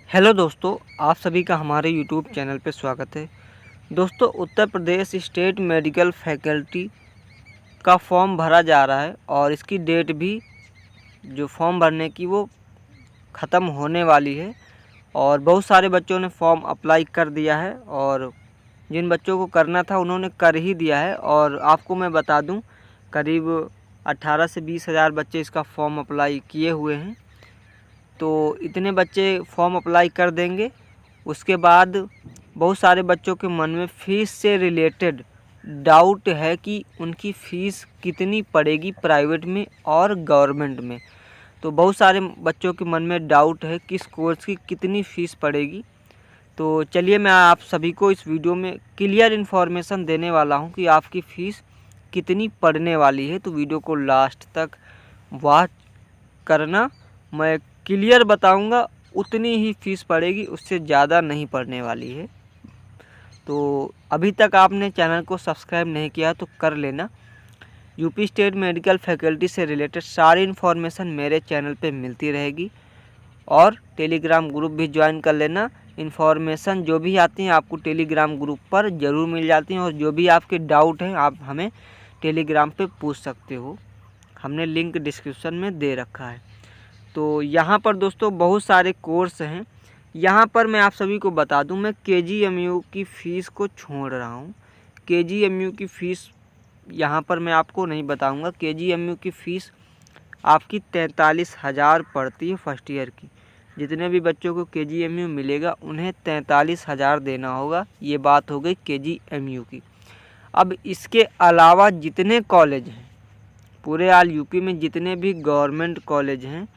Hello दोस्तों, आप सभी का हमारे यूट्यूब चैनल पे स्वागत है। दोस्तों, Uttar Pradesh state medical faculty का फॉर्म भरा जा रहा है और इसकी डेट भी जो फॉर्म भरने की वो ख़त्म होने वाली है और बहुत सारे बच्चों ने फॉर्म अप्लाई कर दिया है और जिन बच्चों को करना था उन्होंने कर ही दिया है। और आपको मैं बता दूं, करीब 18 से 20 हज़ार बच्चे इसका फॉर्म अप्लाई किए हुए हैं। तो इतने बच्चे फॉर्म अप्लाई कर देंगे। उसके बाद बहुत सारे बच्चों के मन में फ़ीस से रिलेटेड डाउट है कि उनकी फ़ीस कितनी पड़ेगी प्राइवेट में और गवर्नमेंट में। तो बहुत सारे बच्चों के मन में डाउट है किस कोर्स की कितनी फ़ीस पड़ेगी। तो चलिए मैं आप सभी को इस वीडियो में क्लियर इन्फॉर्मेशन देने वाला हूं कि आपकी फ़ीस कितनी पड़ने वाली है। तो वीडियो को लास्ट तक वॉच करना, मैं क्लियर बताऊंगा। उतनी ही फ़ीस पड़ेगी, उससे ज़्यादा नहीं पड़ने वाली है। तो अभी तक आपने चैनल को सब्सक्राइब नहीं किया तो कर लेना। यूपी स्टेट मेडिकल फैकल्टी से रिलेटेड सारी इन्फॉर्मेशन मेरे चैनल पे मिलती रहेगी और टेलीग्राम ग्रुप भी ज्वाइन कर लेना। इन्फॉर्मेशन जो भी आती हैं आपको टेलीग्राम ग्रुप पर ज़रूर मिल जाती हैं और जो भी आपके डाउट हैं आप हमें टेलीग्राम पे पूछ सकते हो। हमने लिंक डिस्क्रिप्शन में दे रखा है। तो यहाँ पर दोस्तों बहुत सारे कोर्स हैं। यहाँ पर मैं आप सभी को बता दूं, मैं KGMU की फ़ीस को छोड़ रहा हूँ। KGMU की फ़ीस यहाँ पर मैं आपको नहीं बताऊँगा। KGMU की फ़ीस आपकी 43,000 पड़ती है फर्स्ट ईयर की। जितने भी बच्चों को KGMU मिलेगा उन्हें 43,000 देना होगा। ये बात हो गई KGMU की। अब इसके अलावा जितने कॉलेज हैं पूरे ऑल यूपी में, जितने भी गवर्नमेंट कॉलेज हैं,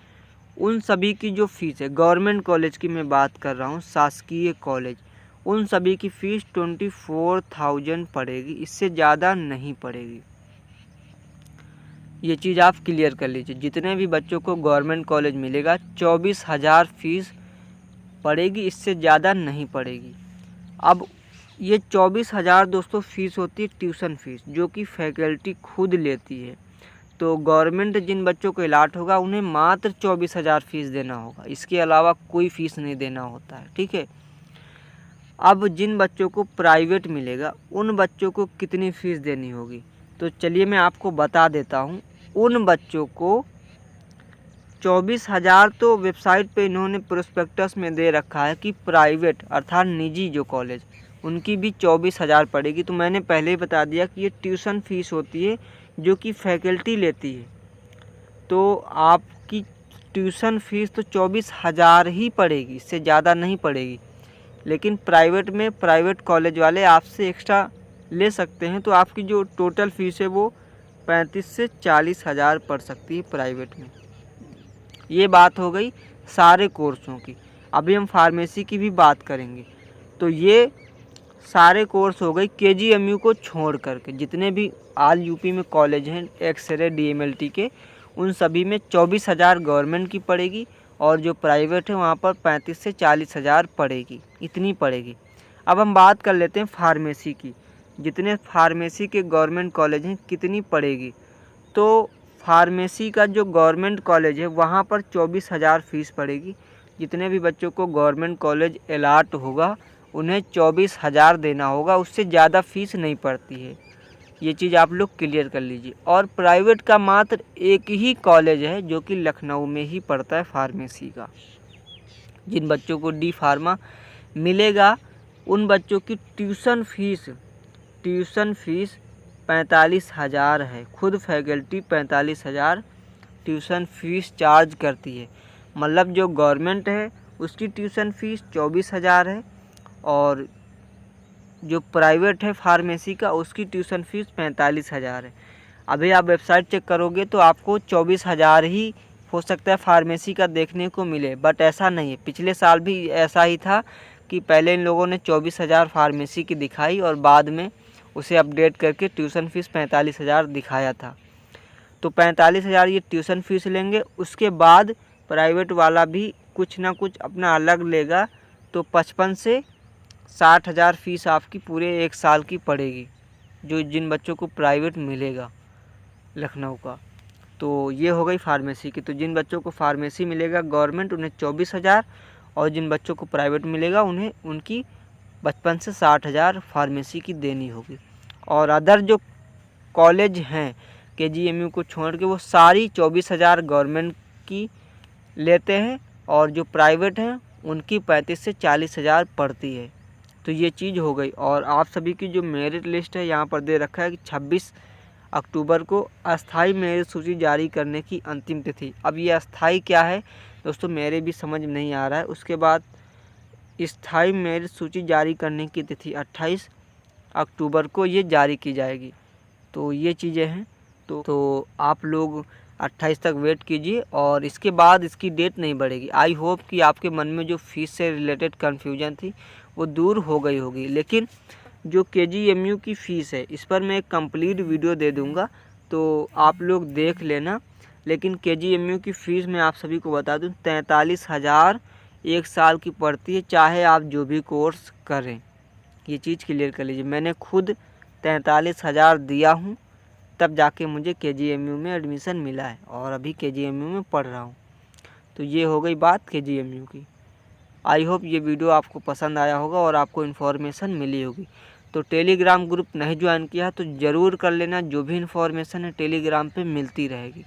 उन सभी की जो फ़ीस है, गवर्नमेंट कॉलेज की मैं बात कर रहा हूँ, शासकीय कॉलेज, उन सभी की फ़ीस 24,000 पड़ेगी। इससे ज़्यादा नहीं पड़ेगी। ये चीज़ आप क्लियर कर लीजिए। जितने भी बच्चों को गवर्नमेंट कॉलेज मिलेगा 24,000 फ़ीस पड़ेगी, इससे ज़्यादा नहीं पड़ेगी। अब ये 24,000 दोस्तों फ़ीस होती है ट्यूशन फ़ीस, जो कि फैकल्टी खुद लेती है। तो गवर्नमेंट जिन बच्चों को अलाट होगा उन्हें मात्र 24,000 फ़ीस देना होगा। इसके अलावा कोई फ़ीस नहीं देना होता है, ठीक है। अब जिन बच्चों को प्राइवेट मिलेगा उन बच्चों को कितनी फ़ीस देनी होगी, तो चलिए मैं आपको बता देता हूँ। उन बच्चों को 24,000 तो वेबसाइट पे इन्होंने प्रोस्पेक्टस में दे रखा है कि प्राइवेट अर्थात निजी जो कॉलेज, उनकी भी 24,000 पड़ेगी। तो मैंने पहले ही बता दिया कि ये ट्यूशन फ़ीस होती है जो कि फैकल्टी लेती है। तो आपकी ट्यूशन फ़ीस तो 24,000 ही पड़ेगी, इससे ज़्यादा नहीं पड़ेगी। लेकिन प्राइवेट में प्राइवेट कॉलेज वाले आपसे एक्स्ट्रा ले सकते हैं। तो आपकी जो टोटल फ़ीस है वो 35 से 40,000 पड़ सकती है प्राइवेट में। ये बात हो गई सारे कोर्सों की। अभी हम फार्मेसी की भी बात करेंगे। तो ये सारे कोर्स हो गई KGMU को छोड़ करके। जितने भी ऑल यूपी में कॉलेज हैं एक्सरे DMLT के, उन सभी में 24,000 गवर्नमेंट की पड़ेगी और जो प्राइवेट है वहाँ पर 35 से 40,000 पड़ेगी, इतनी पड़ेगी। अब हम बात कर लेते हैं फार्मेसी की। जितने फार्मेसी के गवर्नमेंट कॉलेज हैं कितनी पड़ेगी, तो फार्मेसी का जो गवर्नमेंट कॉलेज है वहाँ पर 24,000 फ़ीस पड़ेगी। जितने भी बच्चों को गवर्नमेंट कॉलेज अलाट होगा उन्हें 24,000 देना होगा, उससे ज़्यादा फ़ीस नहीं पड़ती है। ये चीज़ आप लोग क्लियर कर लीजिए। और प्राइवेट का मात्र एक ही कॉलेज है जो कि लखनऊ में ही पड़ता है फार्मेसी का। जिन बच्चों को D फार्मा मिलेगा उन बच्चों की ट्यूशन फ़ीस 45,000 है। खुद फैकल्टी 45,000 ट्यूशन फ़ीस चार्ज करती है। मतलब जो गवर्नमेंट है उसकी ट्यूशन फ़ीस 24,000 है और जो प्राइवेट है फार्मेसी का उसकी ट्यूशन फ़ीस 45,000 है। अभी आप वेबसाइट चेक करोगे तो आपको 24,000 ही हो सकता है फार्मेसी का देखने को मिले, बट ऐसा नहीं है। पिछले साल भी ऐसा ही था कि पहले इन लोगों ने 24,000 फार्मेसी की दिखाई और बाद में उसे अपडेट करके ट्यूशन फ़ीस 45,000 दिखाया था। तो 45,000 ये ट्यूशन फ़ीस लेंगे। उसके बाद प्राइवेट वाला भी कुछ ना कुछ अपना अलग लेगा। तो 55 से 60,000 फ़ीस आपकी पूरे एक साल की पड़ेगी, जो जिन बच्चों को प्राइवेट मिलेगा लखनऊ का। तो ये हो गई फार्मेसी की। तो जिन बच्चों को फार्मेसी मिलेगा गवर्नमेंट उन्हें 24,000 और जिन बच्चों को प्राइवेट मिलेगा उन्हें उनकी 55 से 60,000 फार्मेसी की देनी होगी। और अदर जो कॉलेज हैं KGMU को छोड़ के वो सारी 24,000 गवर्नमेंट की लेते हैं और जो प्राइवेट हैं उनकी 35 से 40,000 पड़ती है। तो ये चीज़ हो गई। और आप सभी की जो मेरिट लिस्ट है यहाँ पर दे रखा है कि 26 अक्टूबर को अस्थाई मेरिट सूची जारी करने की अंतिम तिथि। अब ये अस्थाई क्या है दोस्तों मेरे भी समझ नहीं आ रहा है। उसके बाद स्थाई मेरिट सूची जारी करने की तिथि 28 अक्टूबर को ये जारी की जाएगी। तो ये चीज़ें हैं। तो आप लोग 28 तक वेट कीजिए और इसके बाद इसकी डेट नहीं बढ़ेगी। आई होप कि आपके मन में जो फीस से रिलेटेड कन्फ्यूजन थी वो दूर हो गई होगी। लेकिन जो KGMU की फ़ीस है इस पर मैं एक कंप्लीट वीडियो दे दूंगा, तो आप लोग देख लेना। लेकिन KGMU की फ़ीस मैं आप सभी को बता दूं 43,000 एक साल की पड़ती है, चाहे आप जो भी कोर्स करें। ये चीज़ क्लियर कर लीजिए। मैंने खुद 43,000 दिया हूँ तब जाके मुझे KGMU में एडमिशन मिला है और अभी KGMU में पढ़ रहा हूँ। तो ये हो गई बात KGMU की। आई होप ये वीडियो आपको पसंद आया होगा और आपको इन्फॉर्मेशन मिली होगी। तो टेलीग्राम ग्रुप नहीं ज्वाइन किया तो ज़रूर कर लेना, जो भी इन्फॉर्मेशन है टेलीग्राम पे मिलती रहेगी।